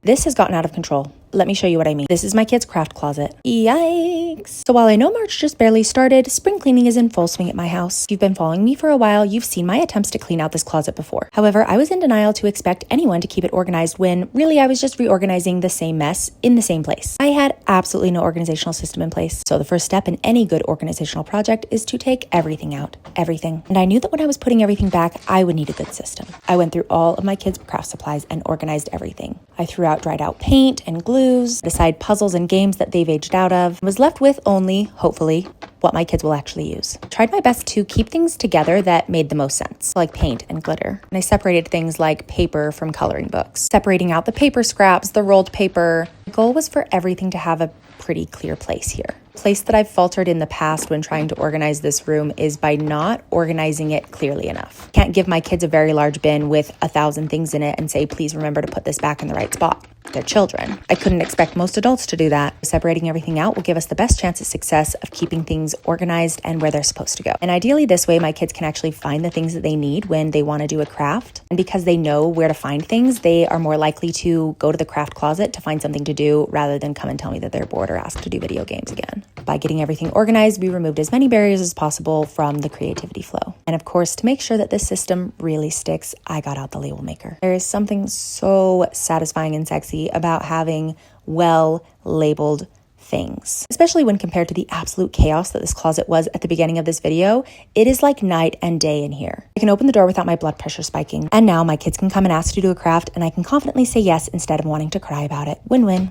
This has gotten out of control. Let me show you what I mean. This is my kid's craft closet. Yikes. So while I know March just barely started, spring cleaning is in full swing at my house. If you've been following me for a while, you've seen my attempts to clean out this closet before. However, I was in denial to expect anyone to keep it organized when really I was just reorganizing the same mess in the same place. I had absolutely no organizational system in place. So the first step in any good organizational project is to take everything out. Everything. And I knew that when I was putting everything back, I would need a good system. I went through all of my kids' craft supplies and organized everything. I threw out dried out paint and glues, aside puzzles and games that they've aged out of, and was left with only, hopefully, what my kids will actually use. Tried my best to keep things together that made the most sense, like paint and glitter. And I separated things like paper from coloring books, separating out the paper scraps, the rolled paper. The goal was for everything to have a pretty clear place here. Place that I've faltered in the past when trying to organize this room is by not organizing it clearly enough. Can't give my kids a very large bin with 1,000 things in it and say, please remember to put this back in the right spot. They're children. I couldn't expect most adults to do that. Separating everything out will give us the best chance of success of keeping things organized and where they're supposed to go. And ideally this way, my kids can actually find the things that they need when they want to do a craft. And because they know where to find things, they are more likely to go to the craft closet to find something to do rather than come and tell me that they're bored or ask to do video games again. By getting everything organized, we removed as many barriers as possible from the creativity flow. And of course, to make sure that this system really sticks, I got out the label maker. There is something so satisfying and sexy about having well-labeled things, especially when compared to the absolute chaos that this closet was at the beginning of this video. It is like night and day in here. I can open the door without my blood pressure spiking. And now my kids can come and ask to do a craft and I can confidently say yes instead of wanting to cry about it. Win-win.